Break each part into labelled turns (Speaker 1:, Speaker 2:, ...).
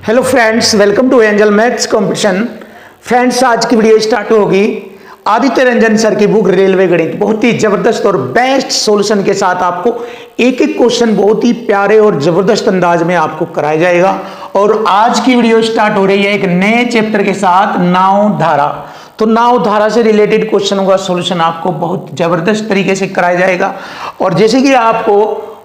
Speaker 1: Hello friends, welcome to Angel maths competition. Friends, आज की video start होगी Aditya Ranjan sir की बुक रेलवे गणित। बहुत ही जबरदस्त और बेस्ट सॉल्यूशन के साथ आपको एक एक क्वेश्चन बहुत ही प्यारे और जबरदस्त अंदाज में आपको कराया जाएगा। और आज की वीडियो स्टार्ट हो रही है एक नए चैप्टर के साथ, नाव धारा। तो नाव धारा से रिलेटेड क्वेश्चनों का सॉल्यूशन आपको बहुत जबरदस्त तरीके से कराया जाएगा। और जैसे कि आपको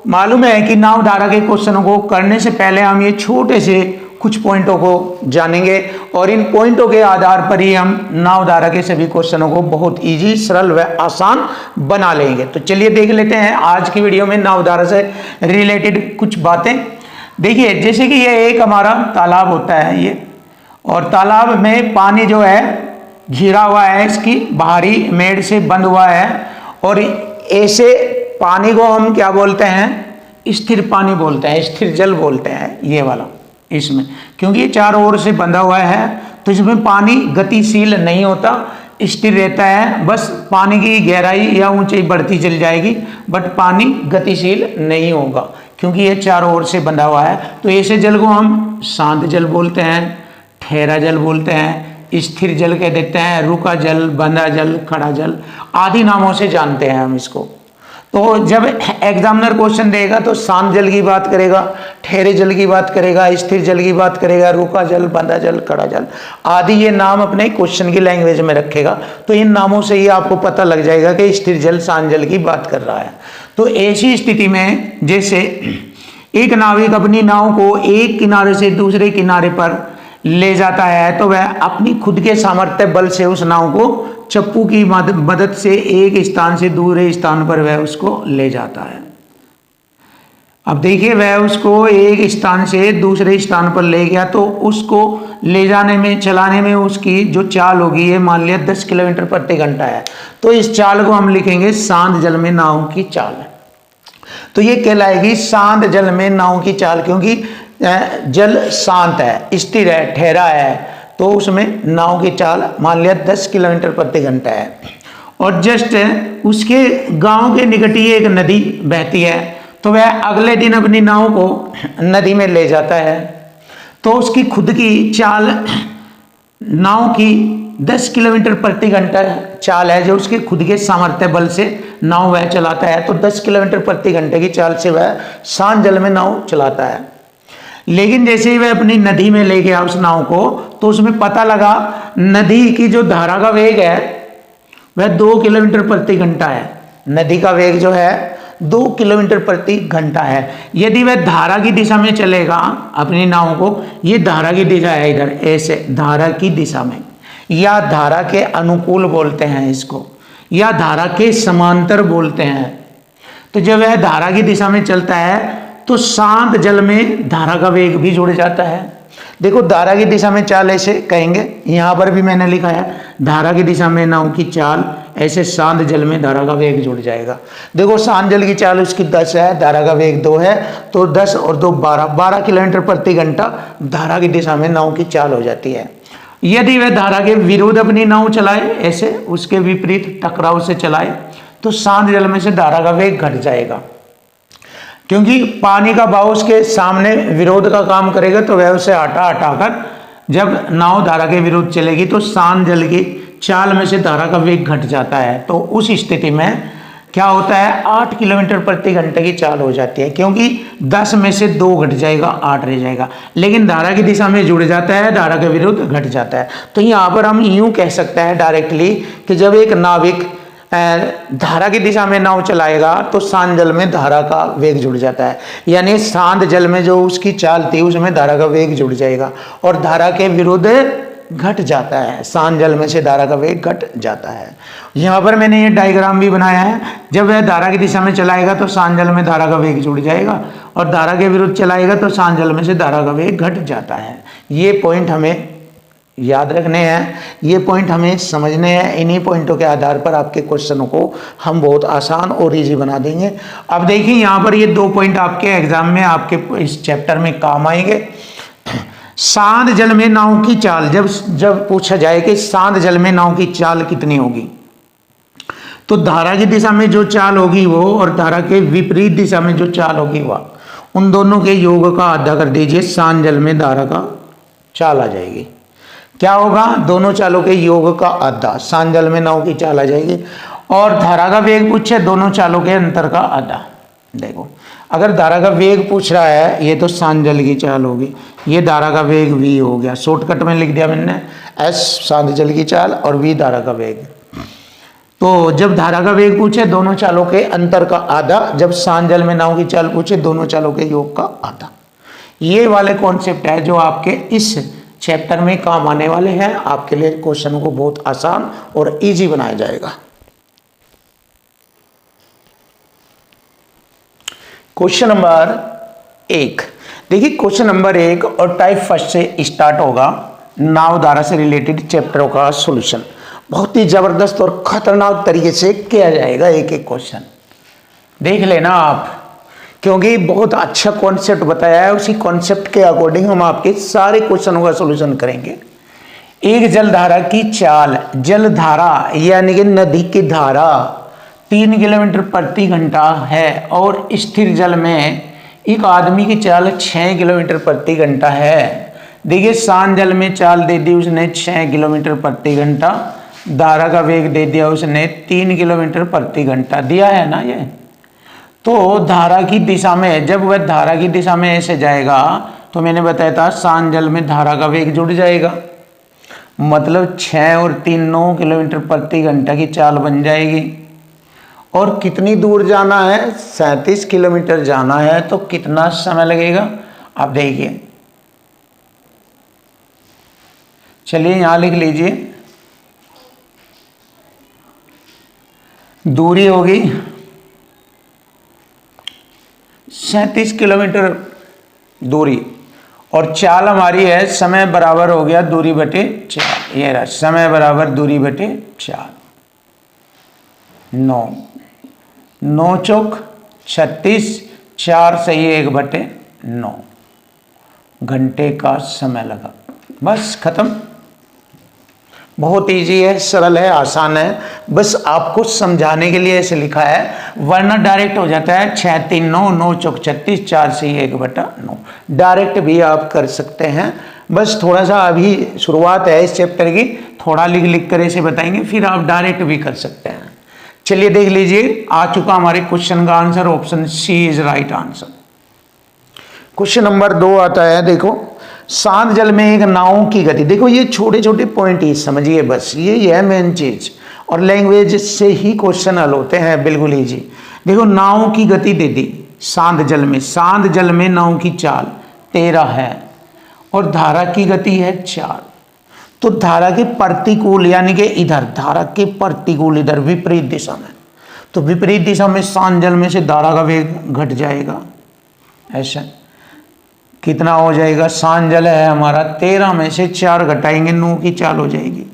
Speaker 1: मालूम है कि नाव धारा के क्वेश्चनों को करने से पहले हम ये छोटे से कुछ पॉइंटों को जानेंगे और इन पॉइंटों के आधार पर ही हम नाव धारा के सभी क्वेश्चनों को बहुत इजी, सरल व आसान बना लेंगे। तो चलिए देख लेते हैं आज की वीडियो में नाव धारा से रिलेटेड कुछ बातें। देखिए, जैसे कि ये एक हमारा तालाब होता है ये, और तालाब में पानी जो है घिरा हुआ है, इसकी बाहरी मेड़ से बंद हुआ है। और ऐसे पानी को हम क्या बोलते हैं? स्थिर पानी बोलते हैं, स्थिर जल बोलते हैं ये वाला इसमें, क्योंकि ये चारों ओर से बंधा हुआ है। तो इसमें पानी गतिशील नहीं होता, स्थिर रहता है। बस पानी की गहराई या ऊंचाई बढ़ती चली जाएगी, बट पानी गतिशील नहीं होगा क्योंकि ये चारों ओर से बंधा हुआ है। तो ऐसे जल को हम शांत जल बोलते हैं, ठहरा जल बोलते हैं, स्थिर जल कह देते हैं, रुका जल, बंधा जल, खड़ा जल आदि नामों से जानते हैं हम इसको। तो जब एग्जामिनर क्वेश्चन देगा तो शांत जल की बात करेगा, ठहरे जल की बात करेगा, स्थिर जल की बात करेगा, रुका जल, बंधा जल, खड़ा जल आदि ये नाम अपने क्वेश्चन की लैंग्वेज में रखेगा। तो इन नामों से ही आपको पता लग जाएगा कि स्थिर जल शांत जल की बात कर रहा है। तो ऐसी स्थिति में जैसे एक नाविक अपनी नाव को एक किनारे से दूसरे किनारे पर ले जाता है, तो वह अपनी खुद के सामर्थ्य बल से उस नाव को चप्पू की मदद से एक स्थान से दूसरे स्थान पर वह उसको ले जाता है। अब देखिए, वह उसको एक स्थान से दूसरे स्थान पर ले गया, तो उसको ले जाने में, चलाने में उसकी जो चाल होगी ये मान लिया 10 किलोमीटर प्रति घंटा है। तो इस चाल को हम लिखेंगे शांत जल में नाव की चाल। तो ये कहलाएगी शांत जल में नाव की चाल, क्योंकि जल शांत है, स्थिर है, ठहरा है, तो उसमें नाव की चाल मान लिया 10 किलोमीटर प्रति घंटा है। और जस्ट उसके गांव के निकट ही एक नदी बहती है, तो वह अगले दिन अपनी नाव को नदी में ले जाता है। तो उसकी खुद की चाल नाव की 10 किलोमीटर प्रति घंटा चाल है, जो उसके खुद के सामर्थ्य बल से नाव वह चलाता है। तो 10 किलोमीटर प्रति घंटे की चाल से वह शांत जल में नाव चलाता है। लेकिन जैसे ही वह अपनी नदी में ले गया उस नाव को, तो उसमें पता लगा नदी की जो धारा का वेग है वह 2 किलोमीटर प्रति घंटा है। नदी का वेग जो है 2 किलोमीटर प्रति घंटा है। यदि वह धारा की दिशा में चलेगा अपनी नाव को, ये धारा की दिशा है इधर, ऐसे धारा की दिशा में, या धारा के अनुकूल बोलते हैं इसको, या धारा के समांतर बोलते हैं। तो जब वह धारा की दिशा में चलता है तो शांत जल में धारा का वेग भी जुड़ जाता है। देखो, धारा की दिशा में चाल ऐसे कहेंगे, यहाँ पर भी मैंने लिखा है धारा की दिशा में नाव की चाल, ऐसे शांत जल में धारा का वेग जुड़ जाएगा। देखो, शांत जल की चाल उसकी 10 है, धारा का वेग 2 है, तो 10 और 2 12 किलोमीटर प्रति घंटा धारा की दिशा में नाव की चाल हो जाती है। यदि वह धारा के विरुद्ध अपनी नाव चलाए, ऐसे उसके विपरीत टकराव से चलाए, तो शांत जल में से धारा का वेग घट जाएगा, क्योंकि पानी का बहाव उसके सामने विरोध का काम करेगा। तो वह उसे हटाकर जब नाव धारा के विरुद्ध चलेगी तो शांत जल की चाल में से धारा का वेग घट जाता है। तो उस स्थिति में क्या होता है, 8 किलोमीटर प्रति घंटे की चाल हो जाती है, क्योंकि 10 में से 2 घट जाएगा, 8 रह जाएगा। लेकिन धारा की दिशा में जुड़ जाता है, धारा के विरुद्ध घट जाता है। तो यहाँ पर हम यूं कह सकते हैं डायरेक्टली कि जब एक नाविक धारा की दिशा में नाव चलाएगा तो शांत जल में धारा का वेग जुड़ जाता है, यानी शांत जल में जो उसकी चाल थी उसमें धारा का वेग जुड़ जाएगा और धारा के विरुद्ध घट जाता है। शांत जल में से धारा का वेग घट जाता है। यहाँ पर मैंने ये डायग्राम भी बनाया है। जब वह धारा की दिशा में चलाएगा तो शांत जल में धारा का वेग जुड़ जाएगा, और धारा के विरुद्ध चलाएगा तो शांत जल में से धारा का वेग घट जाता है। ये पॉइंट हमें याद रखने हैं, ये पॉइंट हमें समझने हैं। इन्हीं पॉइंटों के आधार पर आपके क्वेश्चनों को हम बहुत आसान और इजी बना देंगे। अब देखिए, यहाँ पर ये 2 पॉइंट आपके एग्जाम में, आपके इस चैप्टर में काम आएंगे। शांत जल में नाव की चाल, जब पूछा जाए कि शांत जल में नाव की चाल कितनी होगी, तो धारा की दिशा में जो चाल होगी वो, और धारा के विपरीत दिशा में जो चाल होगी वह, उन दोनों के योग का आधा कर दीजिए शांत जल में धारा का चाल आ जाएगी। क्या होगा, दोनों चालों के योग का आधा, शांत जल में नाव की चाल आ जाएगी। और धारा का वेग पूछे, दोनों चालों के अंतर का आधा। देखो अगर धारा का वेग पूछ रहा है, ये तो शांत जल की चाल होगी, ये धारा का वेग v हो गया, शॉर्टकट में लिख दिया मैंने, s शांत जल की चाल और v धारा का वेग। तो जब धारा का वेग पूछे दोनों चालों के अंतर का आधा, जब शांत जल में नाव की चाल पूछे दोनों चालों के योग का आधा। ये वाले कॉन्सेप्ट है जो आपके इस चैप्टर में काम आने वाले हैं। आपके लिए क्वेश्चन को बहुत आसान और इजी बनाया जाएगा। क्वेश्चन नंबर 1, देखिए क्वेश्चन नंबर 1 और टाइप फर्स्ट से स्टार्ट होगा, नाव धारा से रिलेटेड चैप्टरों का सॉल्यूशन। बहुत ही जबरदस्त और खतरनाक तरीके से किया जाएगा, एक एक क्वेश्चन देख लेना आप, क्योंकि बहुत अच्छा कॉन्सेप्ट बताया है। उसी कॉन्सेप्ट के अकॉर्डिंग हम आपके सारे क्वेश्चनों का सॉल्यूशन करेंगे। एक जलधारा की चाल, जलधारा यानी कि नदी की धारा 3 किलोमीटर प्रति घंटा है और स्थिर जल में एक आदमी की चाल 6 किलोमीटर प्रति घंटा है। देखिए शांत जल में चाल दे दी उसने 6 किलोमीटर प्रति घंटा, धारा का वेग दे दिया उसने 3 किलोमीटर प्रति घंटा दिया है ना ये। तो धारा की दिशा में, जब वह धारा की दिशा में ऐसे जाएगा तो मैंने बताया था शांत जल में धारा का वेग जुड़ जाएगा, मतलब 6 और 3 9 किलोमीटर प्रति घंटा की चाल बन जाएगी। और कितनी दूर जाना है, 37 किलोमीटर जाना है, तो कितना समय लगेगा आप देखिए। चलिए यहां लिख लीजिए, दूरी होगी 37 किलोमीटर दूरी और चाल हमारी है, समय बराबर हो गया दूरी बटे 4। ये रहा समय बराबर दूरी बटे 4, 9 9 चौक 36, 4 सही 1 बटे 9 घंटे का समय लगा। बस खत्म। बहुत इजी है, सरल है, आसान है, बस आपको समझाने के लिए ऐसे लिखा है, वरना डायरेक्ट हो जाता है 6 3 9 9 चौक 36, 4 से 1 बटा 9। डायरेक्ट भी आप कर सकते हैं, बस थोड़ा सा अभी शुरुआत है इस चैप्टर की, थोड़ा लिख लिख कर ऐसे बताएंगे, फिर आप डायरेक्ट भी कर सकते हैं। चलिए देख लीजिए, आ चुका हमारे क्वेश्चन का answer, option C is right answer. Question number 2 आता है, देखो शांत जल में एक नाव की गति। देखो ये छोटे छोटे पॉइंट ही समझिए, बस ये है मेन चीज, और लैंग्वेज से ही क्वेश्चन हल होते हैं, बिल्कुल इजी। देखो नाव की गति दे दी शांत जल में, शांत जल में नाव की चाल 13 है और धारा की गति है 4। तो धारा के प्रतिकूल यानी कि इधर, धारा के प्रतिकूल इधर विपरीत दिशा में, तो विपरीत दिशा में शांत जल में से धारा का वेग घट जाएगा। ऐसा कितना हो जाएगा, शांत जल है हमारा 13 में से 4 घटाएंगे 9 की चाल हो जाएगी।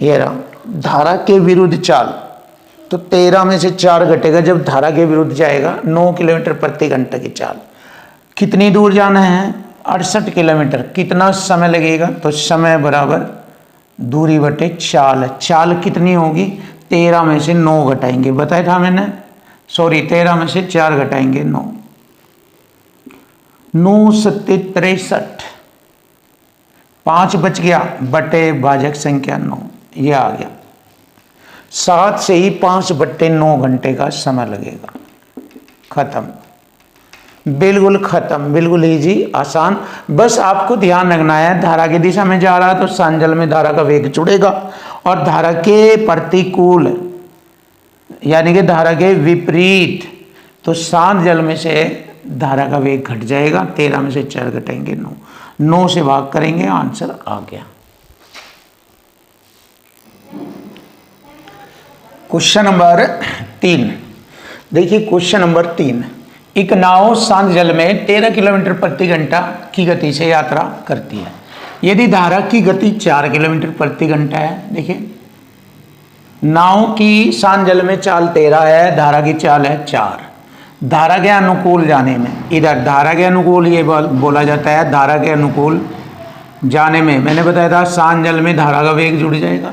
Speaker 1: ये रहा धारा के विरुद्ध चाल, तो 13 में से 4 घटेगा, जब धारा के विरुद्ध जाएगा 9 किलोमीटर प्रति घंटा की चाल। कितनी दूर जाना है, 68 किलोमीटर। कितना समय लगेगा, तो समय बराबर दूरी बटे चाल। चाल कितनी होगी, 13 में से 9 घटाएंगे, बताया था मैंने, सॉरी 13 में से 4 घटाएंगे 9, 9 सत्ते 63, 5 बच गया बटे भाजक संख्या 9, ये आ गया। 7 से ही 5 बटे 9 घंटे का समय लगेगा। खत्म, बिल्कुल खत्म, बिल्कुल इजी, आसान। बस आपको ध्यान रखना है, धारा की दिशा में जा रहा है तो शांत जल में धारा का वेग जुड़ेगा, और धारा के प्रतिकूल यानी कि धारा के विपरीत, तो शांत जल में से धारा का वेग घट जाएगा। 13 में से 4 घटाएंगे 9, 9 से भाग करेंगे, आंसर आ गया। क्वेश्चन नंबर 3, देखिए क्वेश्चन नंबर 3, एक नाव शांत जल में 13 किलोमीटर प्रति घंटा की गति से यात्रा करती है। यदि धारा की गति 4 किलोमीटर प्रति घंटा है, देखिए नाव की शांत जल में चाल 13 है, धारा की चाल है 4। धारा के अनुकूल जाने में, इधर धारा के अनुकूल ये बोला जाता है, धारा के अनुकूल जाने में मैंने बताया था शांत जल में धारा का वेग जुड़ जाएगा।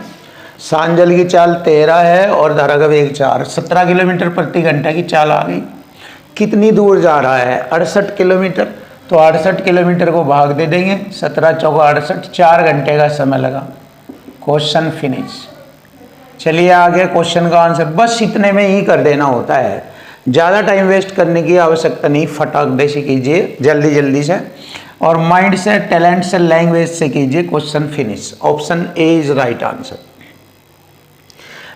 Speaker 1: शांत जल की चाल 13 है और धारा का वेग 4, 17 किलोमीटर प्रति घंटा की चाल आ गई। कितनी दूर जा रहा है, 68 किलोमीटर, तो तो 68 किलोमीटर को भाग दे देंगे, 17 चौका 68, 4 घंटे का समय लगा। Question finish. चलिए आगे क्वेश्चन का आंसर बस इतने में ही कर देना होता है, ज़्यादा टाइम वेस्ट करने की आवश्यकता नहीं, फटाक दे से कीजिए जल्दी जल्दी से, और माइंड से, टैलेंट से, लैंग्वेज से कीजिए। Question finish. Option A is right answer.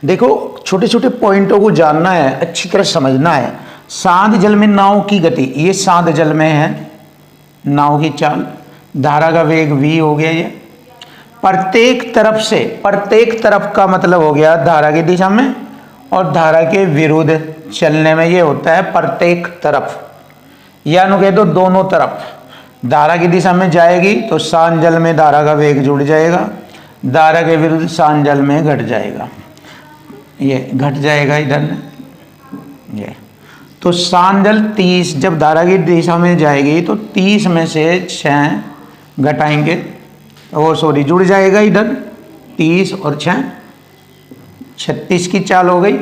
Speaker 1: देखो छोटे छोटे पॉइंटों को जानना है, अच्छी तरह समझना है। शांत जल में नाव की गति, ये शांत जल में है नाव की चाल, धारा का वेग v हो गया। ये प्रत्येक तरफ का मतलब हो गया धारा की दिशा में, और धारा के विरुद्ध चलने में ये होता है प्रत्येक तरफ, या नु कह दो दोनों तरफ। धारा की दिशा में जाएगी तो शांत जल में धारा का वेग जुड़ जाएगा, धारा के विरुद्ध शांत जल में घट जाएगा, ये घट जाएगा इधर ये। तो शांत जल 30 जब धारा की दिशा में जाएगी तो 30 में से 6 घटाएंगे, और सॉरी जुड़ जाएगा इधर 30 और 6 36 की चाल हो गई।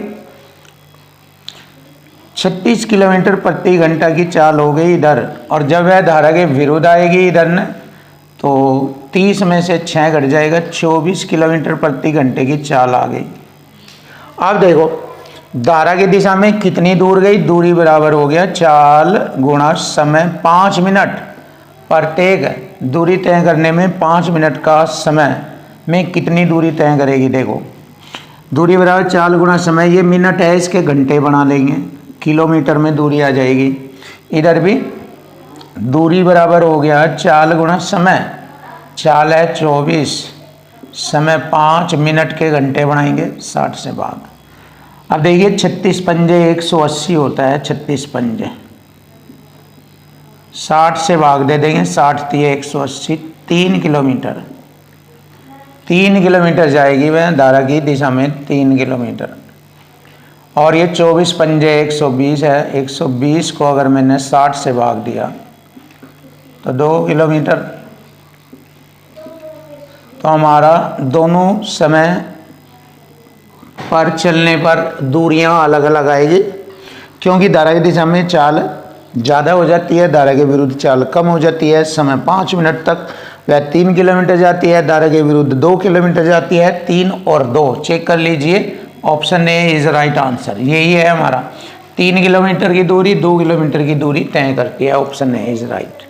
Speaker 1: 36 किलोमीटर प्रति घंटा की चाल हो गई इधर, और जब वह धारा के विरुद्ध आएगी इधर न, तो 30 में से 6 घट जाएगा, 24 किलोमीटर प्रति घंटे की चाल आ गई। अब देखो धारा की दिशा में कितनी दूर गई, दूरी बराबर हो गया चाल गुणा समय 5 मिनट। प्रत्येक दूरी तय करने में 5 मिनट का समय में कितनी दूरी तय करेगी। देखो दूरी बराबर चाल गुणा समय, ये मिनट है इसके घंटे बना लेंगे, किलोमीटर में दूरी आ जाएगी। इधर भी दूरी बराबर हो गया चाल गुणा समय, चाल है 24, समय 5 मिनट के घंटे बनाएंगे 60 से भाग। अब देखिए 36 पंजे 180 होता है, 36 पंजे 60 से भाग दे देंगे, 60 दिए 180, 3 किलोमीटर 3 किलोमीटर जाएगी वह धारा की दिशा में 3 किलोमीटर। और ये 24 पंजे 120 है, 120 को अगर मैंने 60 से भाग दिया तो 2 किलोमीटर। तो हमारा दोनों समय पर चलने पर दूरियां अलग अलग आएगी, क्योंकि धारा की दिशा में चाल ज़्यादा हो जाती है, धारा के विरुद्ध चाल कम हो जाती है। समय 5 मिनट तक वह 3 किलोमीटर जाती है, धारा के विरुद्ध 2 किलोमीटर जाती है। 3 और 2 चेक कर लीजिए, option A is right answer. यही है हमारा 3 किलोमीटर की दूरी 2 किलोमीटर की दूरी तय करती है, option A is right.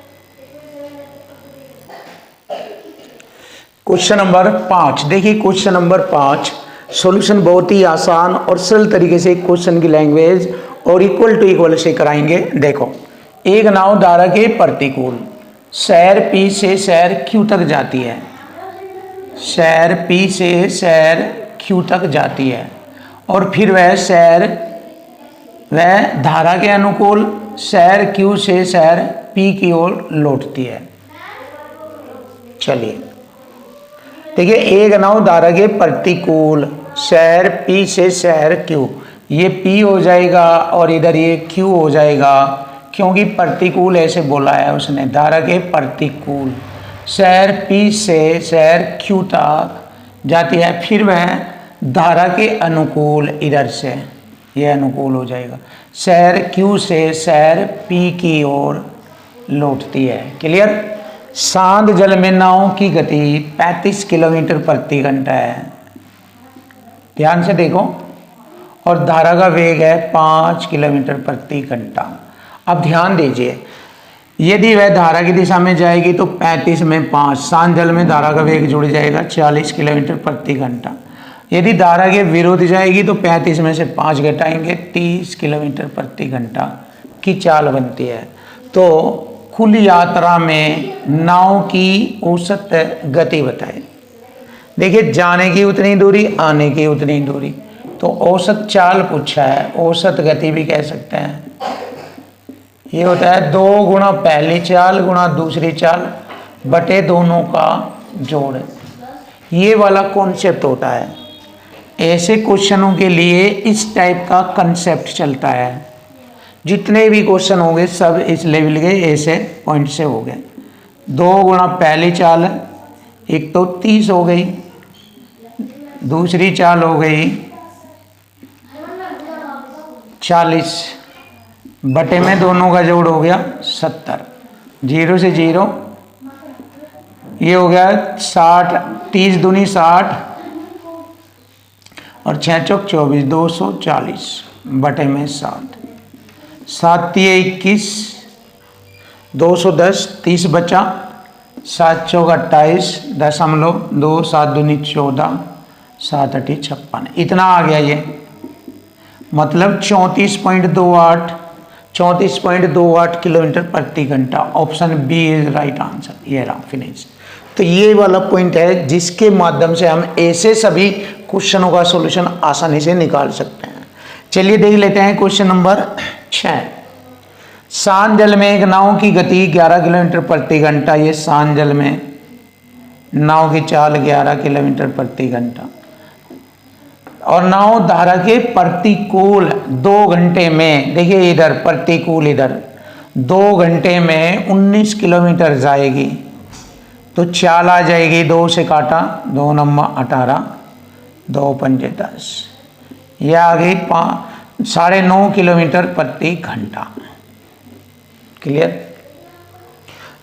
Speaker 1: Question number 5 देखिए, क्वेश्चन नंबर 5 सॉल्यूशन बहुत ही आसान और सरल तरीके से क्वेश्चन की लैंग्वेज और इक्वल टू इक्वल से कराएंगे। देखो एक नाव धारा के प्रतिकूल शहर P से शहर Q तक जाती है, शहर P से शहर Q तक जाती है, और फिर वह धारा के अनुकूल शहर Q से शहर P की ओर लौटती है। चलिए देखिए, एक नाव धारा के प्रतिकूल शहर P से शहर Q, ये P हो जाएगा और इधर ये Q हो जाएगा, क्योंकि प्रतिकूल ऐसे बोला है उसने, धारा के प्रतिकूल शहर P से शहर Q तक जाती है, फिर वह धारा के अनुकूल इधर से ये अनुकूल हो जाएगा, शहर Q से शहर P की ओर लौटती है। क्लियर। शांत जल में नाव की गति 35 किलोमीटर प्रति घंटा है, ध्यान से देखो, और धारा का वेग है 5 किलोमीटर प्रति घंटा। अब ध्यान दीजिए, यदि वह धारा की दिशा में जाएगी तो 35 में 5, शांत जल में धारा का वेग जुड़ जाएगा 40 किलोमीटर प्रति घंटा। यदि धारा के विरुद्ध जाएगी तो 35 में से 5 घटाएंगे, 30 किलोमीटर प्रति घंटा की चाल बनती है। तो कुल यात्रा में नाव की औसत गति बताए। देखिए जाने की उतनी दूरी, आने की उतनी दूरी, तो औसत चाल पूछा है, औसत गति भी कह सकते हैं। ये होता है 2 गुणा पहली चाल गुणा दूसरी चाल बटे दोनों का जोड़। ये वाला कॉन्सेप्ट होता है। ऐसे क्वेश्चनों के लिए इस टाइप का कंसेप्ट चलता है। जितने भी क्वेश्चन होंगे सब इस लेवल के ऐसे पॉइंट से हो गए। 2 गुणा पहली चाल, एक तो 30 हो गई, दूसरी चाल हो गई 40, बटे में दोनों का जोड़ हो गया 70। जीरो से जीरो, ये हो गया 60, 30 दूनी 60 और 6 चौक 24, 240 बटे में 7, 7 तिये 21, 210, 30 बचा, 7 चौक 28, 0.2, 7 दूनी 14, 7 अठी 56, इतना आ गया ये, मतलब 34.28 किलोमीटर प्रति घंटा। Option B is right answer. ये रहा, फिनिश। तो ये वाला पॉइंट है जिसके माध्यम से हम ऐसे सभी क्वेश्चनों का सॉल्यूशन आसानी से निकाल सकते हैं। चलिए देख लेते हैं क्वेश्चन नंबर 6। शांत जल में एक नाव की गति 11 किलोमीटर प्रति घंटा। ये शांत जल में नाव की चाल 11 किलोमीटर प्रति घंटा और नाव धारा के प्रतिकूल 2 घंटे में, देखिए इधर प्रतिकूल, इधर 2 घंटे में 19 किलोमीटर जाएगी। तो चाल आ जाएगी, 2 से काटा, 2 नंबर 18, 2 पंजे 10, यह आ गई 9.5 किलोमीटर प्रति घंटा। क्लियर।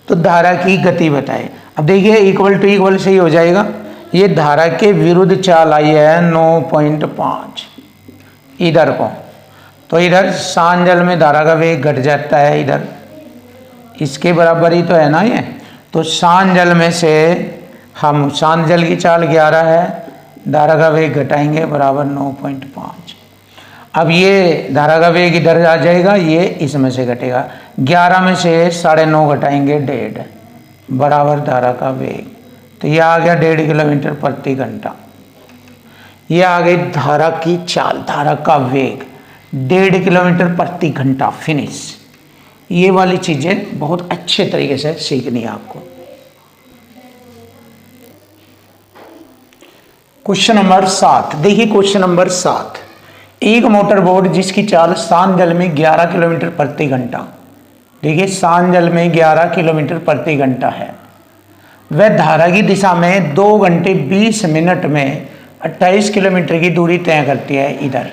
Speaker 1: तो धारा की गति बताए। अब देखिए इक्वल टू इक्वल से ही हो जाएगा। ये धारा के विरुद्ध चाल आई है 9.5 इधर को, तो इधर शांत जल में धारा का वेग घट जाता है, इधर इसके बराबर ही तो है ना ये। तो शांत जल में से हम, शांत जल की चाल 11 है, धारा का वेग घटाएंगे बराबर 9.5। अब ये धारा का वेग इधर आ जाएगा, ये इसमें से घटेगा, 11 में से 9.5 घटाएंगे 1.5 बराबर धारा का वेग। तो ये आ गया 1.5 किलोमीटर प्रति घंटा। ये आ गई धारा की चाल, धारा का वेग 1.5 किलोमीटर प्रति घंटा। फिनिश। ये वाली चीजें बहुत अच्छे तरीके से सीखनी है आपको। क्वेश्चन नंबर 7, देखिए क्वेश्चन नंबर 7। एक मोटर बोट जिसकी चाल शांत जल में 11 किलोमीटर प्रति घंटा, देखिए शांत जल में 11 किलोमीटर प्रति घंटा है, वह धारा की दिशा में 2 घंटे 20 मिनट में 28 किलोमीटर की दूरी तय करती है इधर।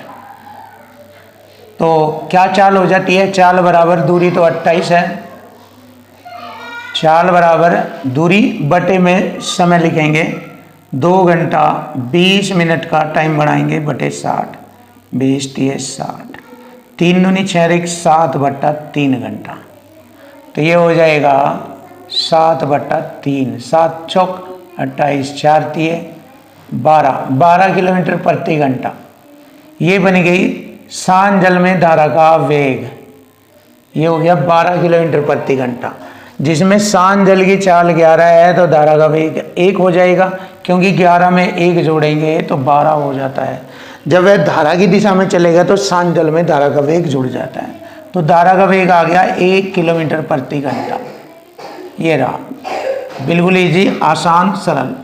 Speaker 1: तो क्या चाल हो जाती है? चाल बराबर दूरी तो 28 है, चाल बराबर दूरी बटे में समय लिखेंगे, 2 घंटा 20 मिनट का टाइम बढ़ाएंगे बटे 60, 20 30 60, 3 दूनी 6 7 बटा 3 घंटा। तो ये हो जाएगा 7 बटा 3, 7 चौक 28, 4 तिये 12 किलोमीटर प्रति घंटा। ये बन गई शांत जल में धारा का वेग, ये हो गया 12 किलोमीटर प्रति घंटा, जिसमें शांत जल की चाल 11 है तो धारा का वेग 1 हो जाएगा, क्योंकि 11 में 1 जोड़ेंगे तो 12 हो जाता है। जब वह धारा की दिशा में चलेगा तो शांत जल में धारा का वेग जुड़ जाता है, तो धारा का वेग आ गया 1 किलोमीटर प्रति घंटा। ये रहा, बिल्कुल इजी, आसान, सरल।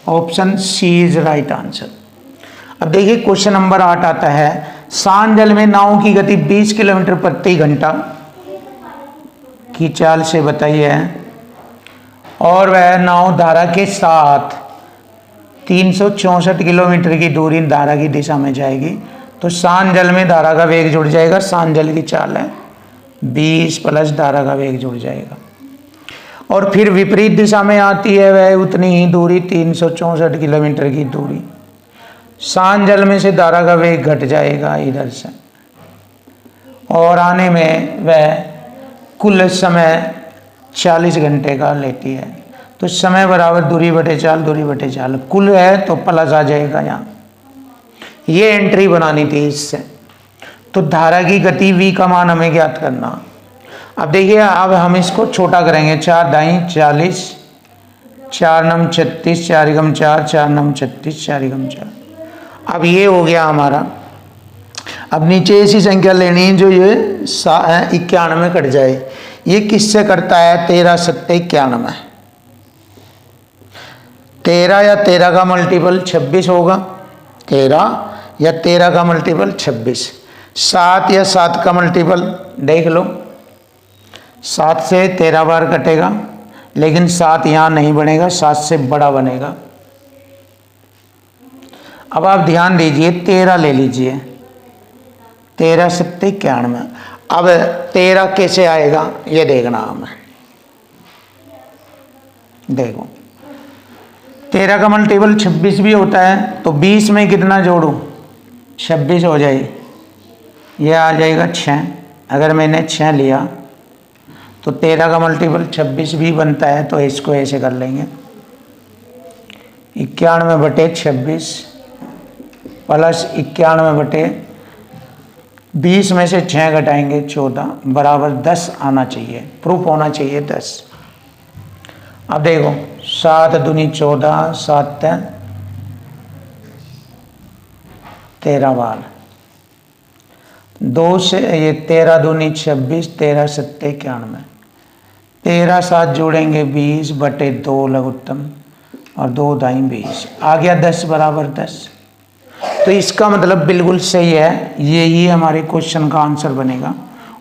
Speaker 1: Option C is right answer. अब देखिए क्वेश्चन नंबर 8 आता है, शांत जल में नाव की गति 20 किलोमीटर प्रति घंटा की चाल से बताइए और वह नाव धारा के साथ 364 किलोमीटर की दूरी धारा की दिशा में जाएगी। तो शांत जल में धारा का वेग जुड़ जाएगा, शांत जल की चाल है 20 प्लस धारा का वेग जुड़ जाएगा, और फिर विपरीत दिशा में आती है वह उतनी ही दूरी 364 किलोमीटर की दूरी। शांत जल में से धारा का वेग घट जाएगा इधर से, और आने में वह कुल समय 40 घंटे का लेती है। तो समय बराबर दूरी बटे चाल, दूरी बटे चाल, कुल है तो प्लस आ जाएगा यहाँ। ये एंट्री बनानी थी इससे। तो धारा की गति v का मान हमें ज्ञात करना। अब देखिए, अब हम इसको छोटा करेंगे, 4 दाई 40, 4 नम 36, 4 एकम 4, 4 नम 36, 4 एकम 4। अब ये हो गया हमारा। अब नीचे ऐसी संख्या लेनी जो ये 91 कट जाए। ये किससे करता है? 13 सत्ते 91, 13 या 13 का मल्टीपल 26 होगा, 13 या 13 का मल्टीपल 26, 7 या 7 का मल्टीपल देख लो, 7 से 13 बार कटेगा, लेकिन 7 यहाँ नहीं बनेगा, 7 से बड़ा बनेगा। अब आप ध्यान दीजिए, 13 ले लीजिए, 13 सत्ते 91। अब 13 कैसे आएगा ये देखना हमें। देखो 13 का मल्टीपल 26 भी होता है, तो 20 में कितना जोड़ूं, 26 हो जाए, यह आ जाएगा 6। अगर मैंने 6 लिया तो 13 का मल्टीपल 26 भी बनता है, तो इसको ऐसे कर लेंगे 91/26 प्लस 91/20 में से 6 घटाएंगे 14 बराबर 10 आना चाहिए, प्रूफ होना चाहिए 10। अब देखो 7 दूनी 14, 7 13 बार, 2 से ये 13 दूनी 26, 13 7 91, 13 7 जोड़ेंगे 20/2 लघुत्तम और 2 दाई 20, आ गया 10 बराबर 10। तो इसका मतलब बिल्कुल सही है, यही हमारे क्वेश्चन का आंसर बनेगा,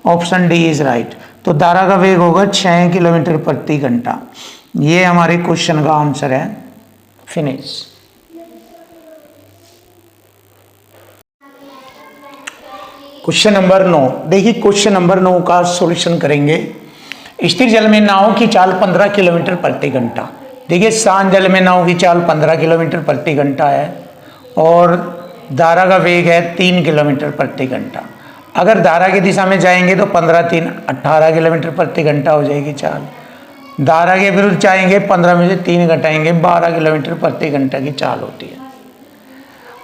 Speaker 1: ऑप्शन डी इज राइट। तो धारा का वेग होगा 6 किलोमीटर प्रति घंटा, ये हमारे क्वेश्चन का आंसर है। फिनिश। क्वेश्चन नंबर 9, देखिए क्वेश्चन नंबर 9 का सॉल्यूशन करेंगे। स्थिर जल में नाव की चाल 15 किलोमीटर प्रति घंटा। देखिए शांत जल में नाव की चाल 15 किलोमीटर प्रति घंटा है और धारा का वेग है 3 किलोमीटर प्रति घंटा। अगर धारा की दिशा में जाएंगे तो 15 3 18 किलोमीटर प्रति घंटा हो जाएगी चाल। धारा के विरुद्ध जाएंगे 15 में से 3 घटाएंगे 12 किलोमीटर प्रति घंटा की चाल होती है।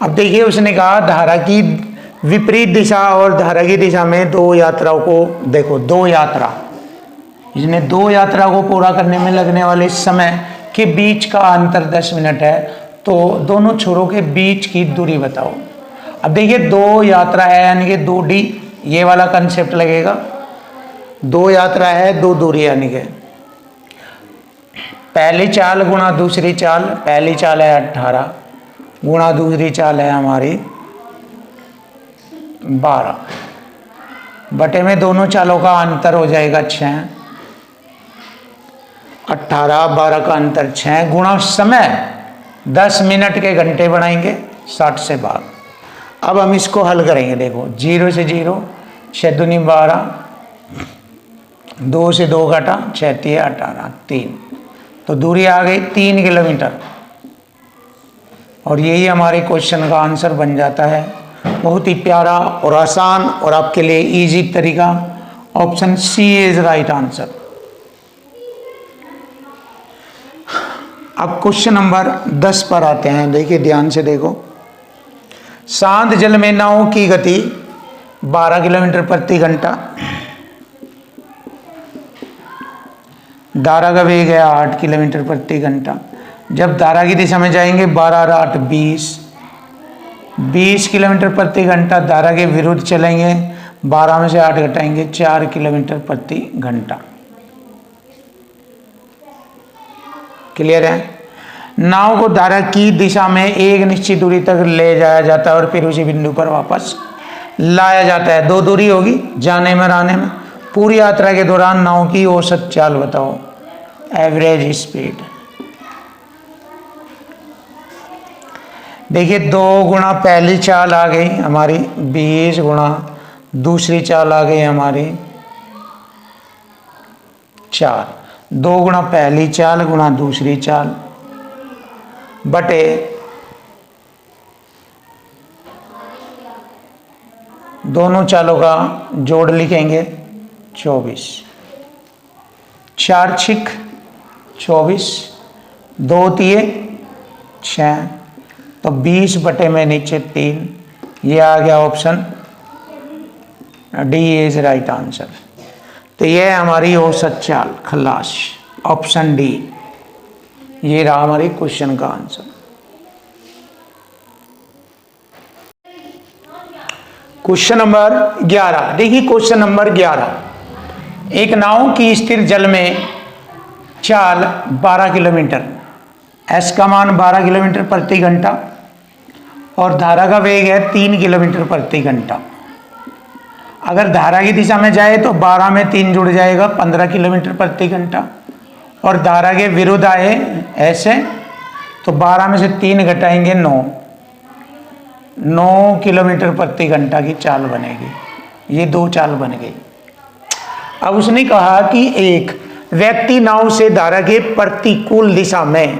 Speaker 1: अब देखिए उसने कहा धारा की विपरीत दिशा और धारा की दिशा में 2 यात्राओं को देखो, 2 यात्रा, इसने 2 यात्रा को पूरा करने में लगने वाले समय के बीच का अंतर 10 मिनट है, तो दोनों छोरों के बीच की दूरी बताओ। अब देखिए 2 यात्रा है यानी कि 2D, ये वाला कंसेप्ट लगेगा। 2 यात्रा है 2 दूरी यानी कि पहली चाल गुणा दूसरी चाल, पहली चाल है 18 गुणा दूसरी चाल है हमारी 12 बटे में दोनों चालों का अंतर हो जाएगा 6, 18 12 का अंतर 6 गुणा समय 10 मिनट के घंटे बनाएंगे 60 से भाग। अब हम इसको हल करेंगे। देखो 0 से 0, 6 दूनी 12, 2 से 2 घटा 6 3 18 3, तो दूरी आ गई 3 किलोमीटर और यही हमारे क्वेश्चन का आंसर बन जाता है। बहुत ही प्यारा और आसान और आपके लिए इजी तरीका, option C is right answer. अब क्वेश्चन नंबर 10 पर आते हैं। देखिए ध्यान से देखो, शांत जल में नाव की गति 12 किलोमीटर प्रति घंटा, धारा का वेग है 8 किलोमीटर प्रति घंटा। जब धारा की दिशा में जाएंगे 12 और 8 20 किलोमीटर प्रति घंटा। धारा के विरुद्ध चलेंगे 12 में से 8 घटाएंगे 4 किलोमीटर प्रति घंटा। क्लियर है। नाव को धारा की दिशा में एक निश्चित दूरी तक ले जाया जाता है और फिर उसी बिंदु पर वापस लाया जाता है। 2 दूरी होगी जाने में और आने में। पूरी यात्रा के दौरान नाव की औसत चाल बताओ, एवरेज स्पीड। देखिए 2 गुणा पहली चाल आ गई हमारी 20 गुणा दूसरी चाल आ गई हमारी 4। 2 गुणा पहली चाल गुणा दूसरी चाल बटे दोनों चालों का जोड़ लिखेंगे 24। 4 छिक 24, 2 तिये 6, तो 20 बटे में नीचे 3, ये आ गया option D is right answer. तो ये हमारी औसत चाल खल्लास, ऑप्शन डी, ये रहा हमारी क्वेश्चन का आंसर। क्वेश्चन नंबर 11, देखिए क्वेश्चन नंबर 11, एक नाव की स्थिर जल में चाल 12 किलोमीटर, एस का मान 12 किलोमीटर प्रति घंटा और धारा का वेग है 3 किलोमीटर प्रति घंटा। अगर धारा की दिशा में जाए तो 12 में 3 जुड़ जाएगा 15 किलोमीटर प्रति घंटा और धारा के विरुद्ध आए ऐसे तो 12 में से 3 घटाएंगे 9 किलोमीटर प्रति घंटा की चाल बनेगी। ये 2 चाल बन गई। अब उसने कहा कि एक व्यक्ति नाव से धारा के प्रतिकूल दिशा में,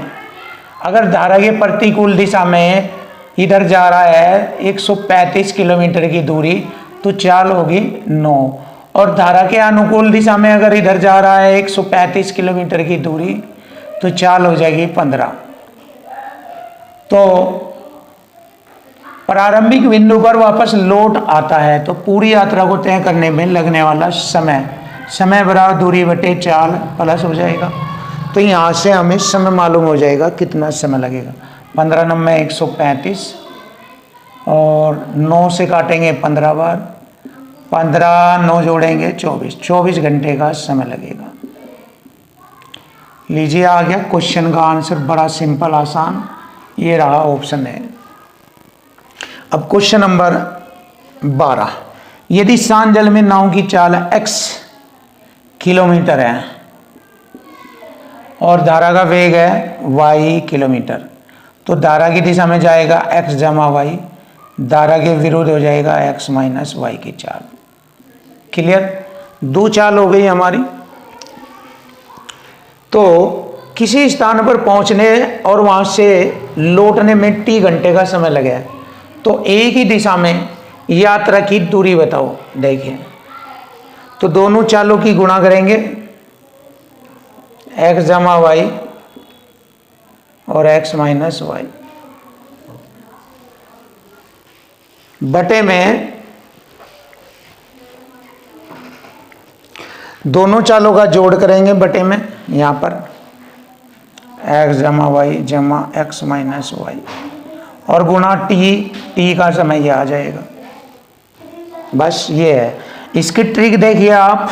Speaker 1: अगर धारा के प्रतिकूल दिशा में इधर जा रहा है 135 किलोमीटर की दूरी, तो चाल होगी 9, और धारा के अनुकूल दिशा में अगर इधर जा रहा है 135 किलोमीटर की दूरी, तो चाल हो जाएगी 15। तो प्रारंभिक बिंदु पर वापस लौट आता है, तो पूरी यात्रा को तय करने में लगने वाला समय बराबर दूरी बटे चाल प्लस हो जाएगा। तो यहाँ से हमें समय मालूम हो जाएगा कितना समय लगेगा। 15 9 135 और 9 से काटेंगे 15 बार, 15 9 जोड़ेंगे 24 घंटे का समय लगेगा। लीजिए आ गया क्वेश्चन का आंसर, बड़ा सिंपल आसान, ये रहा ऑप्शन है। अब क्वेश्चन नंबर 12, यदि शांत जल में नाव की चाल x किलोमीटर है और धारा का वेग है y किलोमीटर, तो धारा की दिशा में जाएगा x जमा y, धारा के विरुद्ध हो जाएगा x माइनस y की चाल। क्लियर? दो चाल हो गई हमारी। तो किसी स्थान पर पहुंचने और वहां से लौटने में t घंटे का समय लगे, तो एक ही दिशा में यात्रा की दूरी बताओ। देखिए, तो दोनों चालों की गुणा करेंगे, x जमा y और x माइनस y, बटे में दोनों चालों का जोड़ करेंगे, बटे में यहाँ पर x जमा y जमा x माइनस y और गुणा t का समय ये आ जाएगा। बस ये है इसकी ट्रिक। देखिए आप,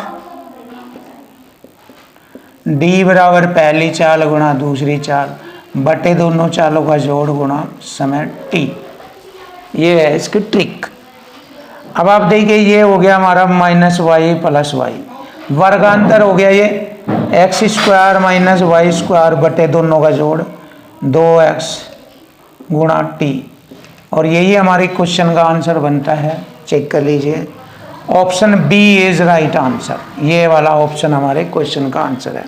Speaker 1: d बराबर पहली चाल गुणा दूसरी चाल बटे दोनों चालों का जोड़ गुणा समय t, ये है इसकी ट्रिक। अब आप देखिए ये हो गया हमारा माइनस वाई प्लस वाई, वर्गांतर हो गया ये X square minus Y square बटे दोनों का जोड़ 2x गुणा टी, और यही हमारे क्वेश्चन का आंसर बनता है। चेक कर लीजिए, option B is right answer, ये वाला ऑप्शन हमारे क्वेश्चन का आंसर है।